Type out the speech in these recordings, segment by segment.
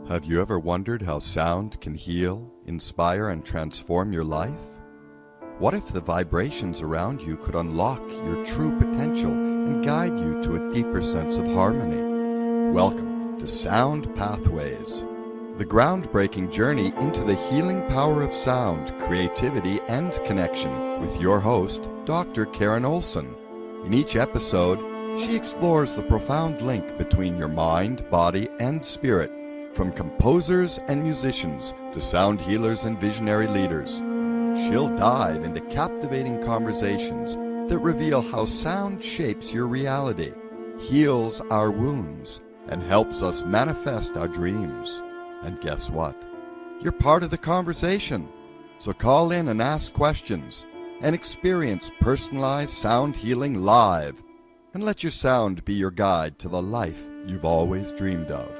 Have you ever wondered how sound can heal, inspire, and transform your life? What if the vibrations around you could unlock your true potential and guide you to a deeper sense of harmony? Welcome to Sound Pathways, the groundbreaking journey into the healing power of sound, creativity, and connection with your host, Dr. Karen Olson. In each episode, she explores the profound link between your mind, body, and spirit, from composers and musicians to sound healers and visionary leaders. She'll dive into captivating conversations that reveal how sound shapes your reality, heals our wounds, and helps us manifest our dreams. And guess what? You're part of the conversation. So call in and ask questions and experience personalized sound healing live. And let your sound be your guide to the life you've always dreamed of.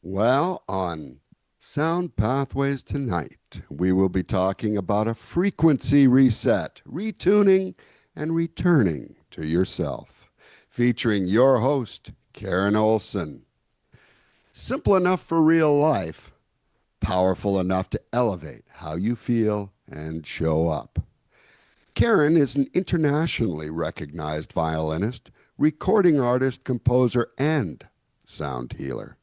Well, on Sound Pathways tonight, we will be talking about a frequency reset, retuning, and returning to yourself, featuring your host, Karen Olson. Simple enough for real life, powerful enough to elevate how you feel and show up. Karen is an internationally recognized violinist, recording artist, composer, and sound healer,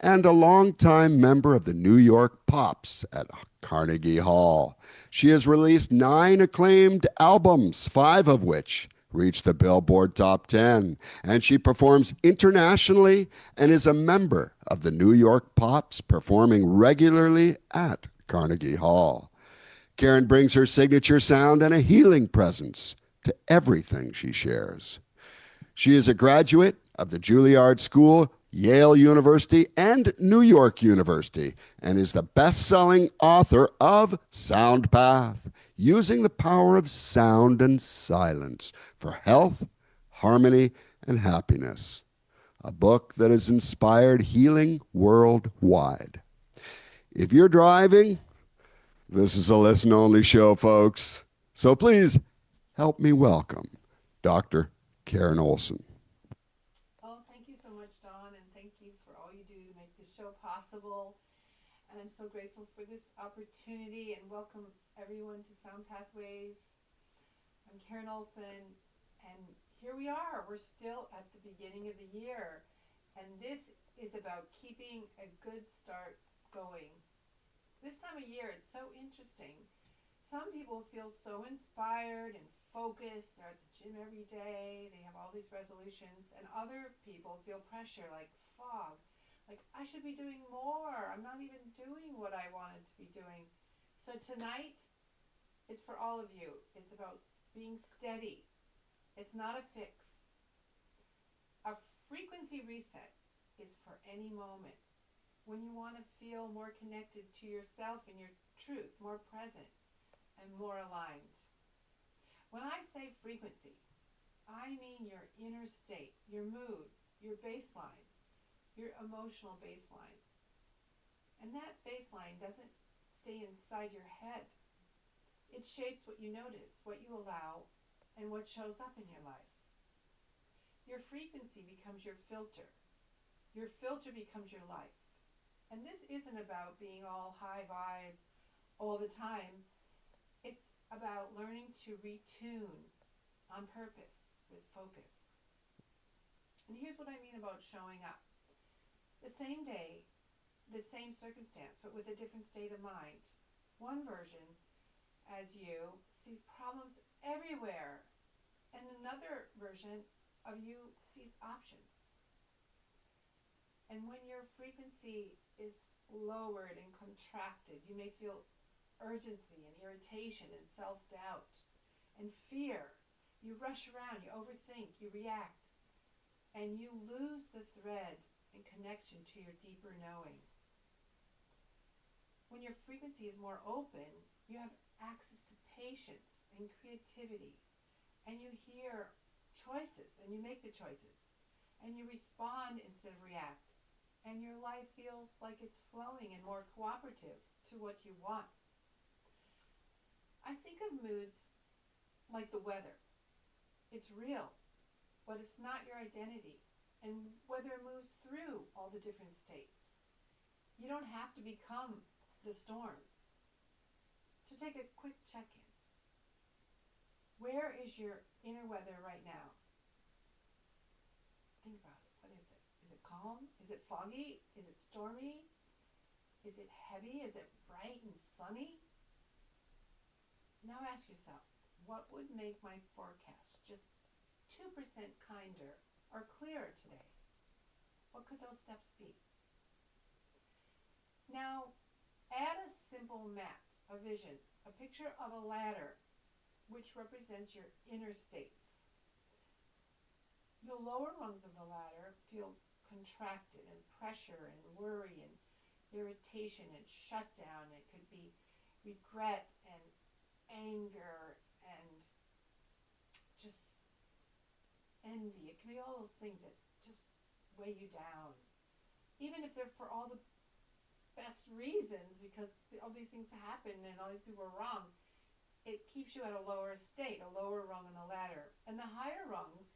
and a longtime member of the New York Pops at Carnegie Hall. She has released 9 acclaimed albums, 5 of which reached the Billboard Top 10, and she performs internationally and is a member of the New York Pops, performing regularly at Carnegie Hall. Karen brings her signature sound and a healing presence to everything she shares. She is a graduate of the Juilliard School, Yale University, and New York University, and is the best-selling author of Sound Path, Using the Power of Sound and Silence for Health, Harmony, and Happiness, a book that has inspired healing worldwide. If you're driving, this is a listen-only show, folks. So please help me welcome Dr. Karen Olson. Possible, and I'm so grateful for this opportunity, and welcome everyone to Sound Pathways. I'm Karen Olson, and here we are. We're still at the beginning of the year, and this is about keeping a good start going. This time of year, it's so interesting. Some people feel so inspired and focused. They're at the gym every day. They have all these resolutions, and other people feel pressure like fog. Like, I should be doing more. I'm not even doing what I wanted to be doing. So tonight, it's for all of you. It's about being steady. It's not a fix. A frequency reset is for any moment. When you want to feel more connected to yourself and your truth, more present and more aligned. When I say frequency, I mean your inner state, your mood, your baseline, your emotional baseline. And that baseline doesn't stay inside your head. It shapes what you notice, what you allow, and what shows up in your life. Your frequency becomes your filter. Your filter becomes your life. And this isn't about being all high vibe all the time. It's about learning to retune on purpose with focus. And here's what I mean about showing up. The same day, the same circumstance, but with a different state of mind. One version, as you, sees problems everywhere, and another version of you sees options. And when your frequency is lowered and contracted, you may feel urgency and irritation and self-doubt and fear. You rush around, you overthink, you react, and you lose the thread and connection to your deeper knowing. When your frequency is more open, you have access to patience and creativity, and you hear choices, and you make the choices, and you respond instead of react, and your life feels like it's flowing and more cooperative to what you want. I think of moods like the weather. It's real, but it's not your identity. And weather moves through all the different states. You don't have to become the storm. So take a quick check-in. Where is your inner weather right now? Think about it. What is it? Is it calm? Is it foggy? Is it stormy? Is it heavy? Is it bright and sunny? Now ask yourself, what would make my forecast just 2% kinder or clearer today? What could those steps be? Now, add a simple map, a vision, a picture of a ladder which represents your inner states. The lower rungs of the ladder feel contracted and pressure and worry and irritation and shutdown. It could be regret and anger and just envy. It can be all those things that just weigh you down. Even if they're for all the best reasons, because all these things happen and all these people are wrong, it keeps you at a lower state, a lower rung on the ladder. And the higher rungs,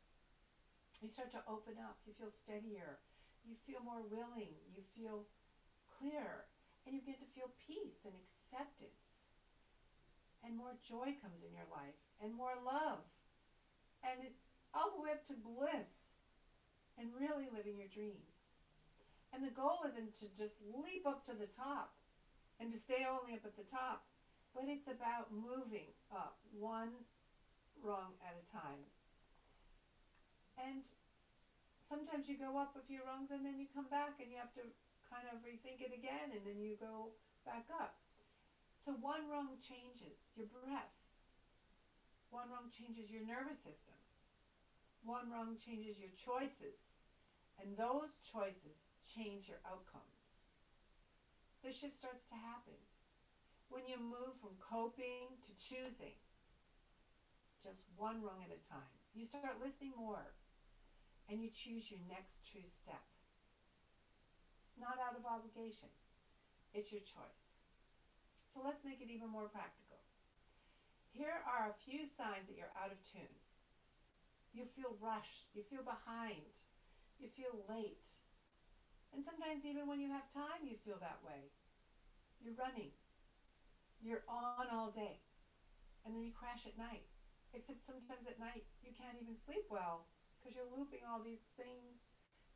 you start to open up. You feel steadier. You feel more willing. You feel clearer. And you begin to feel peace and acceptance. And more joy comes in your life. And more love. And all the way up to bliss. And really living your dreams. And the goal isn't to just leap up to the top and to stay only up at the top, but it's about moving up one rung at a time. And sometimes you go up a few rungs and then you come back and you have to kind of rethink it again, and then you go back up. So one rung changes your breath. One rung changes your nervous system. One rung changes your choices. And those choices change your outcomes. The shift starts to happen when you move from coping to choosing, just one rung at a time. You start listening more, and you choose your next true step. Not out of obligation. It's your choice. So let's make it even more practical. Here are a few signs that you're out of tune. You feel rushed. You feel behind. You feel late. And sometimes even when you have time, you feel that way. You're running. You're on all day. And then you crash at night. Except sometimes at night, you can't even sleep well because you're looping all these things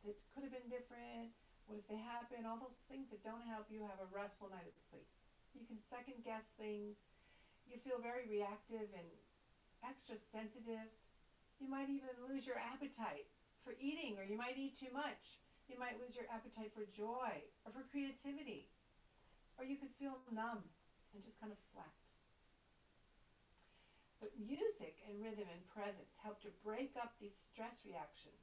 that could have been different. What if they happen? All those things that don't help you have a restful night of sleep. You can second guess things. You feel very reactive and extra sensitive. You might even lose your appetite for eating, or you might eat too much. You might lose your appetite for joy or for creativity. Or you could feel numb and just kind of flat. But music and rhythm and presence help to break up these stress reactions.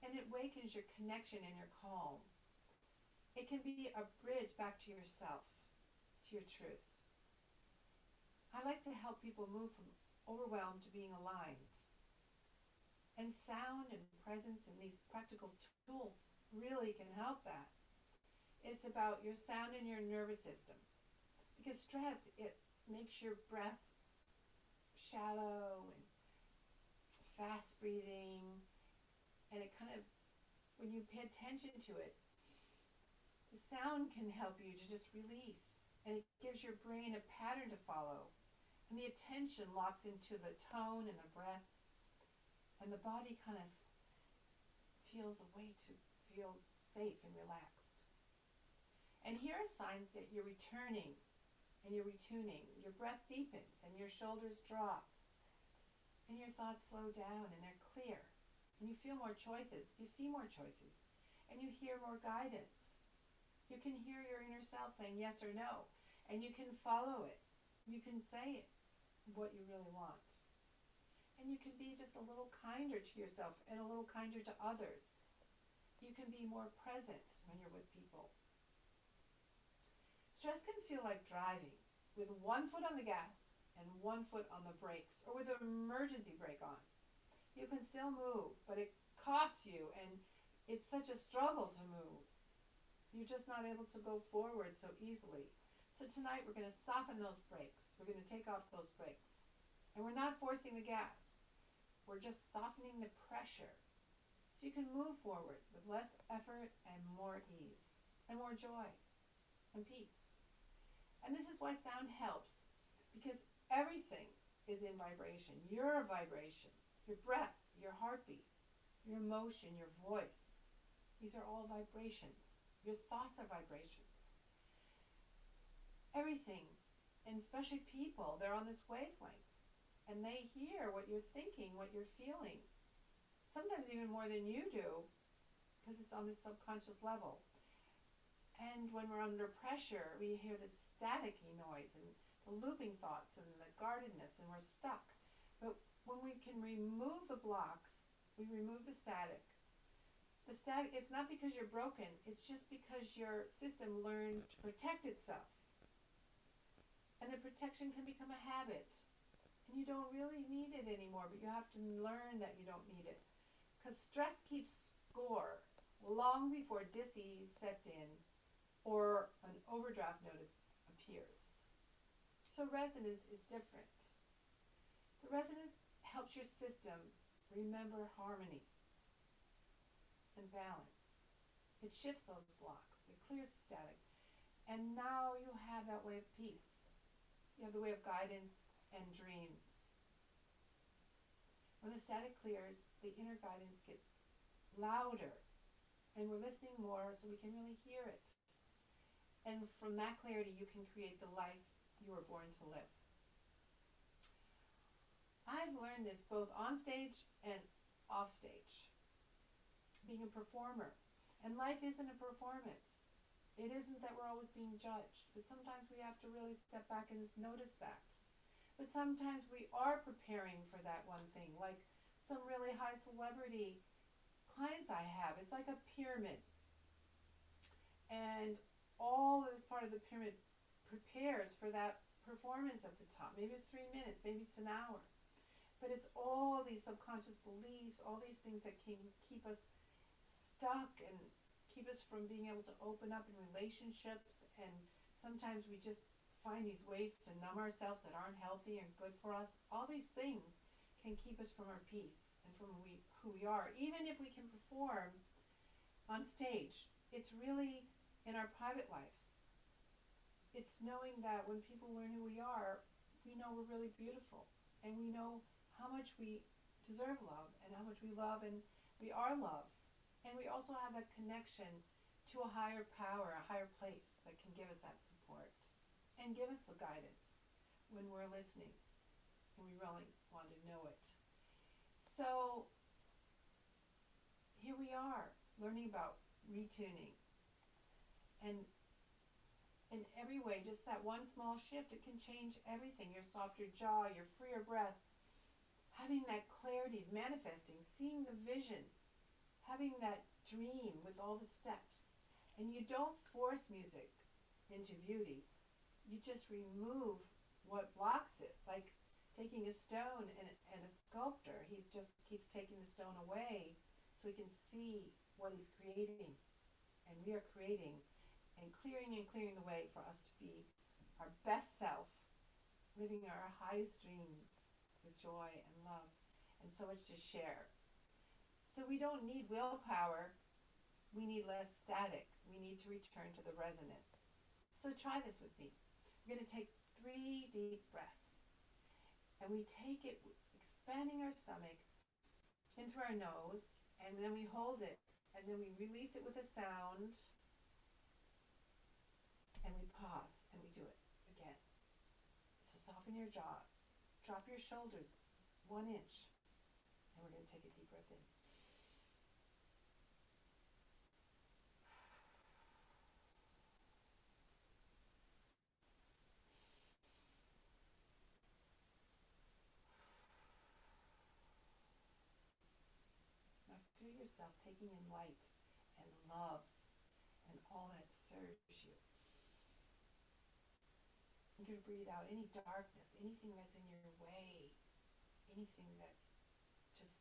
And it wakens your connection and your calm. It can be a bridge back to yourself, to your truth. I like to help people move from overwhelmed to being aligned. And sound and presence and these practical tools really can help that. It's about your sound and your nervous system. Because stress, it makes your breath shallow and fast breathing. And it kind of, when you pay attention to it, the sound can help you to just release. And it gives your brain a pattern to follow. And the attention locks into the tone and the breath. And the body kind of feels a way to feel safe and relaxed. And here are signs that you're returning and you're retuning. Your breath deepens and your shoulders drop. And your thoughts slow down and they're clear. And you feel more choices. You see more choices. And you hear more guidance. You can hear your inner self saying yes or no. And you can follow it. You can say it, what you really want. And you can be just a little kinder to yourself and a little kinder to others. You can be more present when you're with people. Stress can feel like driving with one foot on the gas and one foot on the brakes, or with an emergency brake on. You can still move, but it costs you, and it's such a struggle to move. You're just not able to go forward so easily. So tonight we're going to soften those brakes. We're going to take off those brakes. And we're not forcing the gas. We're just softening the pressure so you can move forward with less effort and more ease and more joy and peace. And this is why sound helps, because everything is in vibration. You're a vibration. Your breath, your heartbeat, your emotion, your voice. These are all vibrations. Your thoughts are vibrations. Everything, and especially people, they're on this wavelength. And they hear what you're thinking, what you're feeling. Sometimes even more than you do, because it's on this subconscious level. And when we're under pressure, we hear this staticky noise and the looping thoughts and the guardedness, and we're stuck. But when we can remove the blocks, we remove the static. The static, it's not because you're broken, it's just because your system learned to protect itself. And the protection can become a habit. And you don't really need it anymore, but you have to learn that you don't need it. Because stress keeps score long before dis-ease sets in or an overdraft notice appears. So resonance is different. The resonance helps your system remember harmony and balance. It shifts those blocks. It clears the static. And now you have that way of peace. You have the way of guidance and dreams. When the static clears, the inner guidance gets louder, and we're listening more so we can really hear it. And from that clarity, you can create the life you were born to live. I've learned this both on stage and off stage, being a performer. And life isn't a performance. It isn't that we're always being judged, but sometimes we have to really step back and notice that. But sometimes we are preparing for that one thing, like some really high celebrity clients I have. It's like a pyramid. And all of this part of the pyramid prepares for that performance at the top. Maybe it's 3 minutes, maybe it's an hour. But it's all these subconscious beliefs, all these things that can keep us stuck and keep us from being able to open up in relationships. And sometimes we just find these ways to numb ourselves that aren't healthy and good for us. All these things can keep us from our peace and from who we are. Even if we can perform on stage, it's really in our private lives. It's knowing that when people learn who we know we're really beautiful, and we know how much we deserve love and how much we love, and we are loved. And we also have that connection to a higher power, a higher place that can give us that support and give us the guidance when we're listening and we really want to know it. So here we are learning about retuning. And in every way, just that one small shift, it can change everything. Your softer jaw, your freer breath, having that clarity, manifesting, seeing the vision, having that dream with all the steps. And you don't force music into beauty. You just remove what blocks it, like taking a stone and a sculptor. He just keeps taking the stone away so he can see what he's creating. And we are creating and clearing the way for us to be our best self, living our highest dreams with joy and love and so much to share. So we don't need willpower. We need less static. We need to return to the resonance. So try this with me. We're going to take 3 deep breaths. And we take it, expanding our stomach in through our nose, and then we hold it, and then we release it with a sound, and we pause, and we do it again. So soften your jaw, drop your shoulders 1 inch, and we're going to take a deep breath in. Feel yourself taking in light and love and all that serves you. You're going to breathe out any darkness, anything that's in your way, anything that's just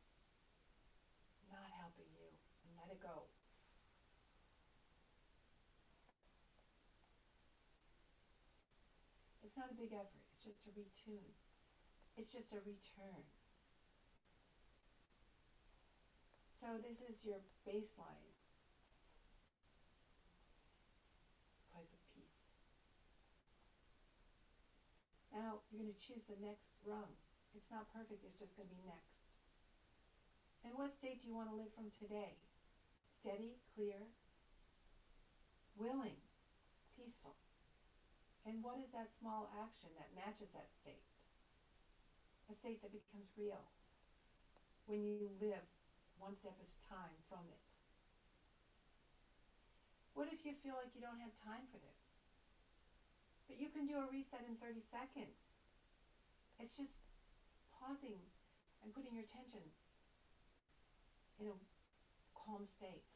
not helping you, and let it go. It's not a big effort. It's just a retune. It's just a return. So this is your baseline place of peace. Now you're going to choose the next rung. It's not perfect. It's just going to be next. And what state do you want to live from today? Steady, clear, willing, peaceful. And what is that small action that matches that state? A state that becomes real when you live one step at a time from it. What if you feel like you don't have time for this? But you can do a reset in 30 seconds. It's just pausing and putting your attention in a calm state.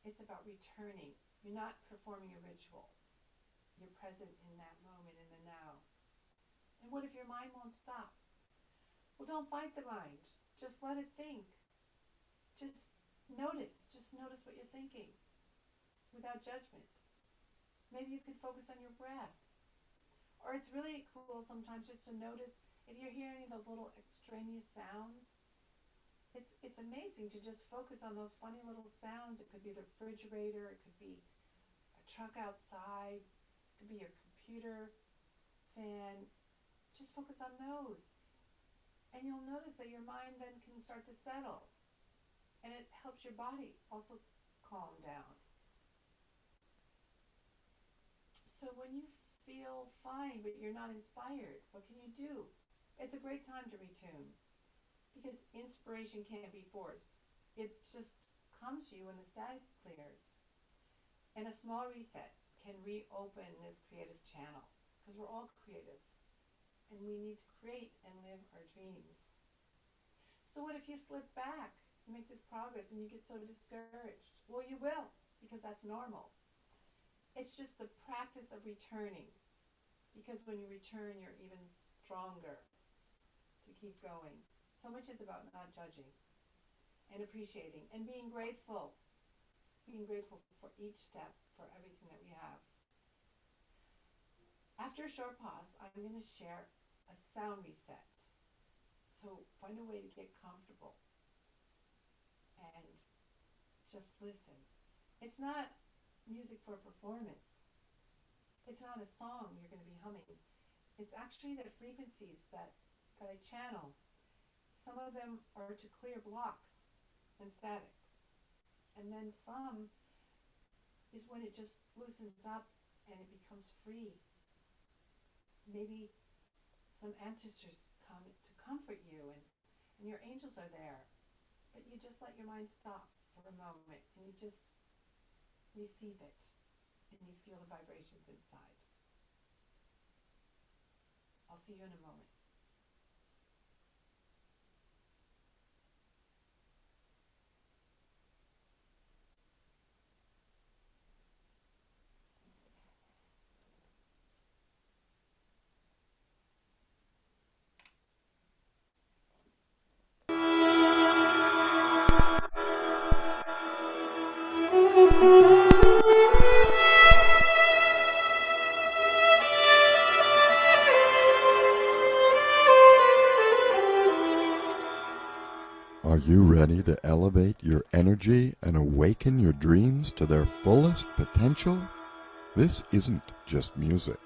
It's about returning. You're not performing a ritual. You're present in that moment, in the now. And what if your mind won't stop? Well, don't fight the mind. Just let it think. Just notice what you're thinking without judgment. Maybe you could focus on your breath. Or it's really cool sometimes just to notice if you're hearing those little extraneous sounds. It's amazing to just focus on those funny little sounds. It could be the refrigerator, it could be a truck outside, it could be your computer fan. Just focus on those. And you'll notice that your mind then can start to settle. And it helps your body also calm down. So when you feel fine but you're not inspired, what can you do? It's a great time to retune because inspiration can't be forced. It just comes to you when the static clears. And a small reset can reopen this creative channel because we're all creative and we need to create and live our dreams. So what if you slip back? You make this progress and you get so discouraged. Well, you will, because that's normal. It's just the practice of returning, because when you return, you're even stronger to keep going. So much is about not judging and appreciating and being grateful for each step, for everything that we have. After a short pause, I'm going to share a sound reset. So find a way to get comfortable and just listen. It's not music for performance. It's not a song you're going to be humming. It's actually the frequencies that I channel. Some of them are to clear blocks and static. And then some is when it just loosens up and it becomes free. Maybe some ancestors come to comfort you and your angels are there. But you just let your mind stop for a moment and you just receive it and you feel the vibrations inside. I'll see you in a moment. Are you ready to elevate your energy and awaken your dreams to their fullest potential? This isn't just music.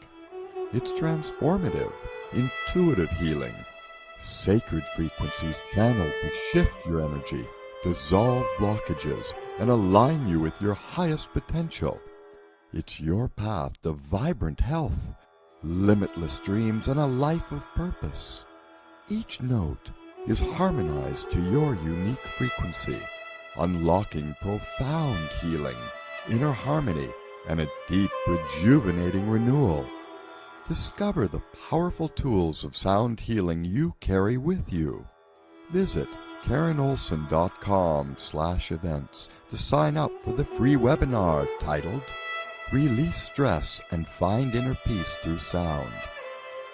It's transformative, intuitive healing. Sacred frequencies channeled to shift your energy, dissolve blockages, and align you with your highest potential. It's your path to vibrant health, limitless dreams, and a life of purpose. Each note is harmonized to your unique frequency, unlocking profound healing, inner harmony, and a deep, rejuvenating renewal. Discover the powerful tools of sound healing you carry with you. Visit KarenOlson.com/events to sign up for the free webinar titled Release Stress and Find Inner Peace Through Sound,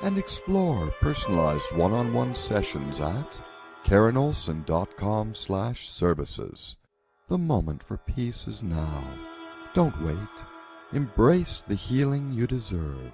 and explore personalized one-on-one sessions at KarenOlson.com/services. The moment for peace is now. Don't wait. Embrace the healing you deserve.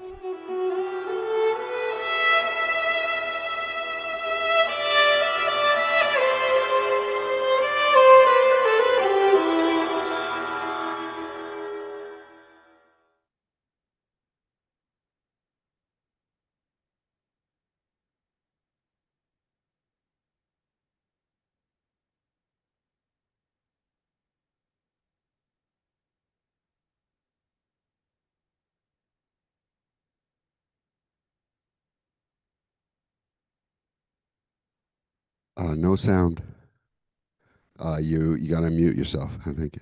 No sound. You gotta mute yourself, I think.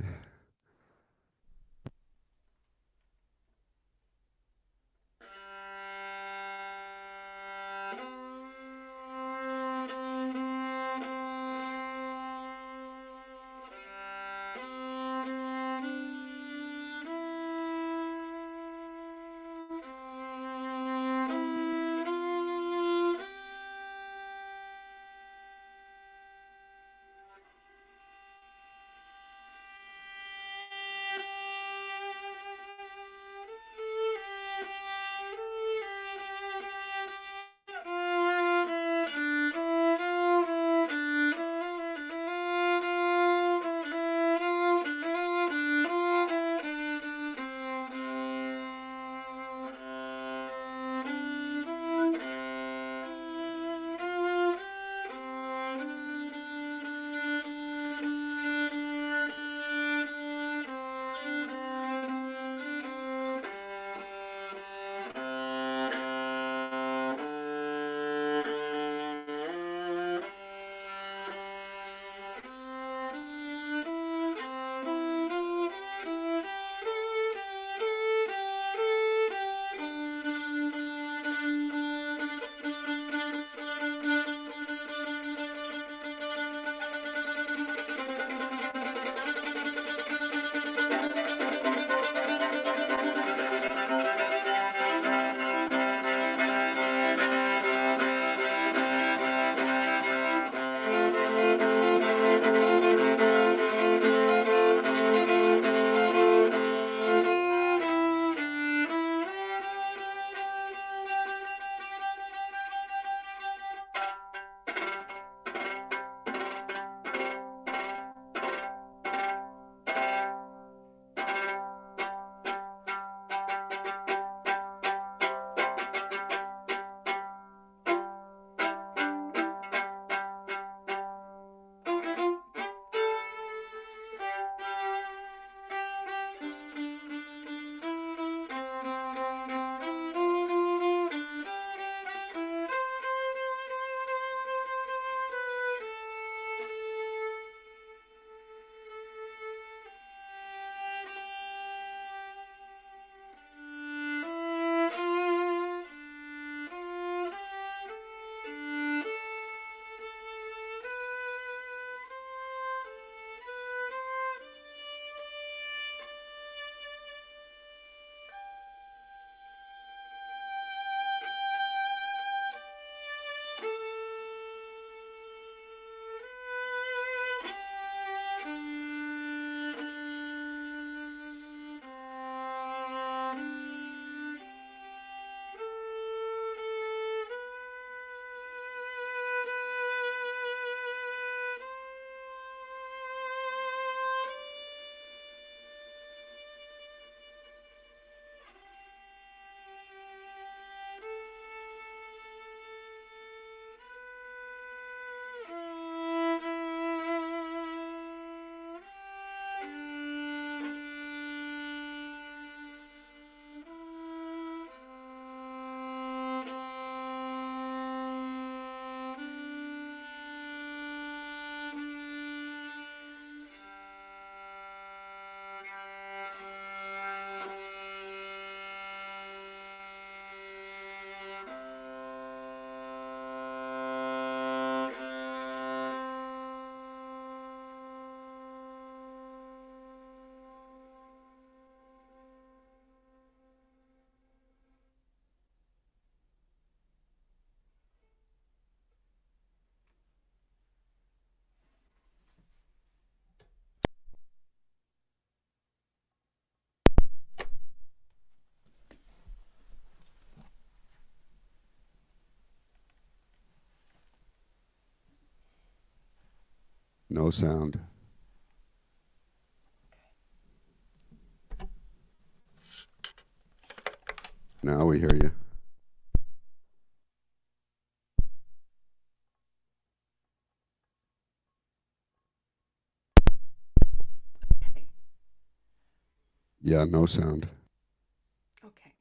No sound. Now we hear you. Okay. Yeah, no sound. Okay.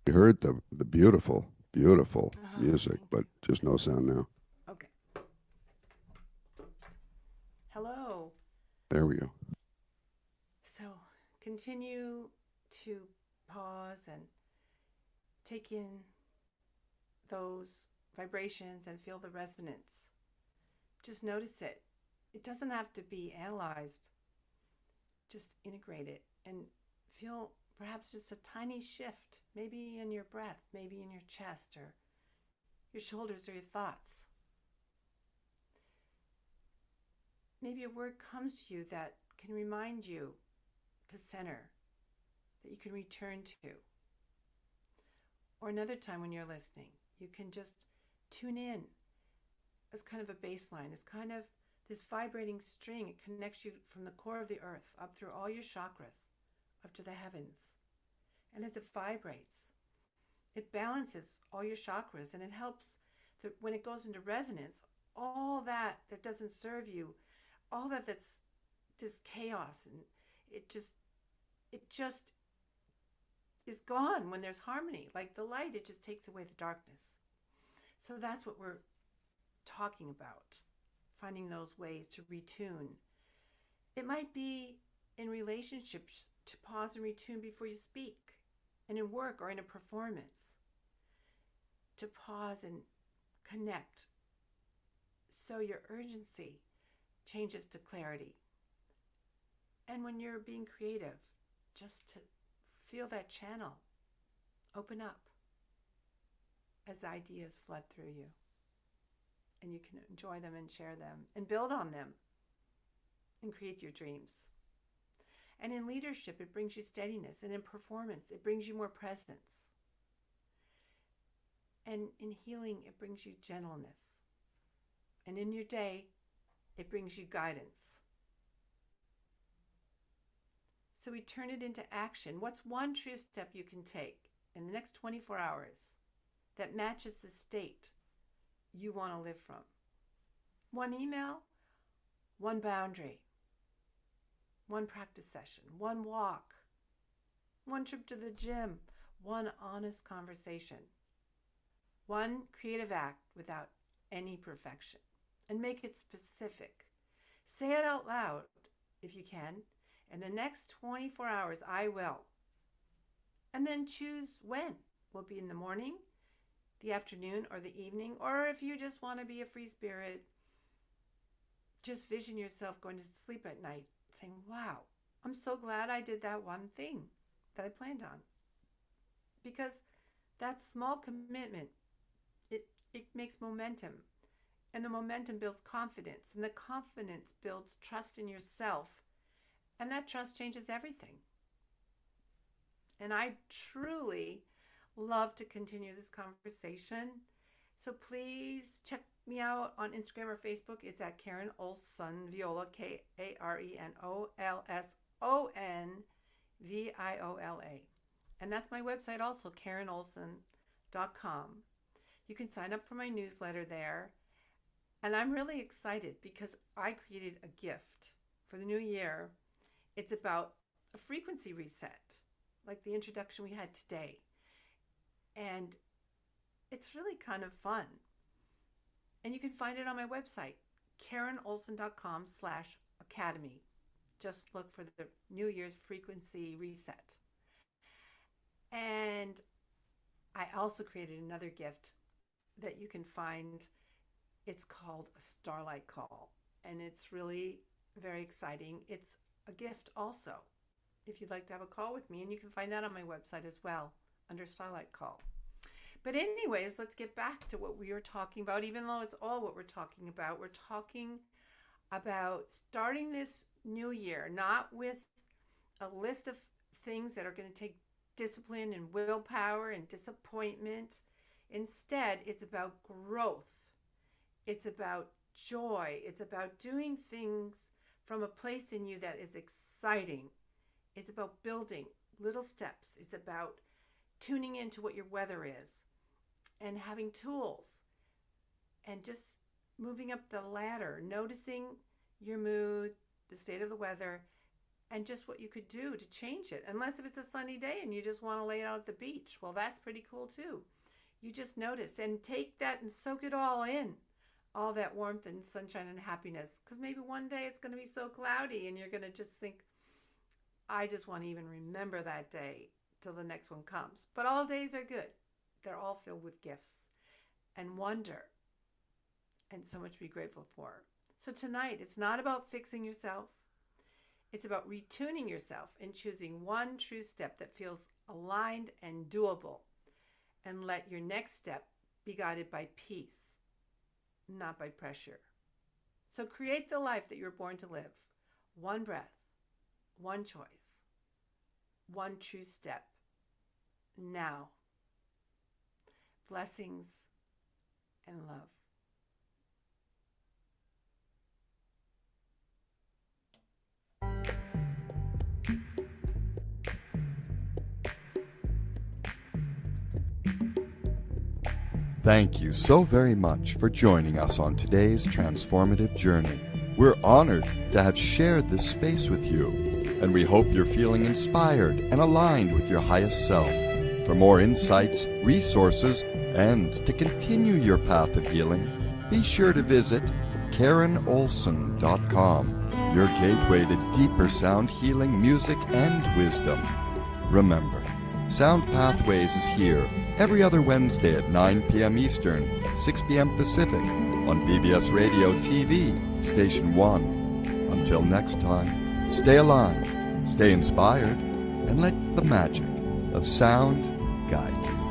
We heard the beautiful, Beautiful Oh, music, thank but you. just no sound now. Okay. Hello. There we go. So continue to pause and take in those vibrations and feel the resonance. Just notice it. It doesn't have to be analyzed. Just integrate it and feel perhaps just a tiny shift, maybe in your breath, maybe in your chest or your shoulders or your thoughts. Maybe a word comes to you that can remind you to center, that you can return to. Or another time when you're listening, you can just tune in as kind of a baseline, as kind of this vibrating string. It connects you from the core of the earth up through all your chakras, up to the heavens. And as it vibrates, it balances all your chakras and it helps that when it goes into resonance, all that doesn't serve you, all that's this chaos and it just is gone when there's harmony. Like the light, it just takes away the darkness. So that's what we're talking about, finding those ways to retune. It might be in relationships to pause and retune before you speak, and in work or in a performance, to pause and connect so your urgency changes to clarity. And when you're being creative, just to feel that channel open up as ideas flood through you. And you can enjoy them and share them and build on them and create your dreams. And in leadership, it brings you steadiness. And in performance, it brings you more presence. And in healing, it brings you gentleness. And in your day, it brings you guidance. So we turn it into action. What's one true step you can take in the next 24 hours that matches the state you want to live from? One email, one boundary, one practice session, one walk, one trip to the gym, one honest conversation, one creative act without any perfection. And make it specific. Say it out loud if you can. In the next 24 hours, I will. And then choose when. Will it be in the morning, the afternoon, or the evening? Or if you just want to be a free spirit, just vision yourself going to sleep at night saying, wow, I'm so glad I did that one thing that I planned on. Because that small commitment, it makes momentum. And the momentum builds confidence. And the confidence builds trust in yourself. And that trust changes everything. And I truly love to continue this conversation. So please check me out on Instagram or Facebook. It's at Karen Olson Viola, KarenOlsonViola. And that's my website also, KarenOlson.com. You can sign up for my newsletter there. And I'm really excited because I created a gift for the new year. It's about a frequency reset, like the introduction we had today. And it's really kind of fun. And you can find it on my website, KarenOlson.com/academy. Just look for the New Year's frequency reset. And I also created another gift that you can find. It's called a Starlight Call. And it's really very exciting. It's a gift also, if you'd like to have a call with me. And you can find that on my website as well, under Starlight Call. But anyways, let's get back to what we were talking about. Even though it's all what we're talking about, we're talking about starting this new year, not with a list of things that are going to take discipline and willpower and disappointment. Instead, it's about growth. It's about joy. It's about doing things from a place in you that is exciting. It's about building little steps. It's about tuning into what your weather is and having tools and just moving up the ladder, noticing your mood, the state of the weather, and just what you could do to change it. Unless if it's a sunny day and you just want to lay it out at the beach, well, that's pretty cool too. You just notice and take that and soak it all in. All that warmth and sunshine and happiness. Because maybe one day it's going to be so cloudy and you're going to just think, I just want to even remember that day till the next one comes. But all days are good. They're all filled with gifts and wonder and so much to be grateful for. So tonight, it's not about fixing yourself. It's about retuning yourself and choosing one true step that feels aligned and doable. And let your next step be guided by peace, not by pressure. So create the life that you're born to live. One breath, one choice, one true step. Now. Blessings and love. Thank you so very much for joining us on today's transformative journey. We're honored to have shared this space with you, and we hope you're feeling inspired and aligned with your highest self. For more insights, resources, and to continue your path of healing, be sure to visit KarenOlson.com, your gateway to deeper sound healing, music, and wisdom. Remember, Sound Pathways is here every other Wednesday at 9 p.m. Eastern, 6 p.m. Pacific on BBS Radio TV, Station 1. Until next time, stay alive, stay inspired, and let the magic of sound guide you.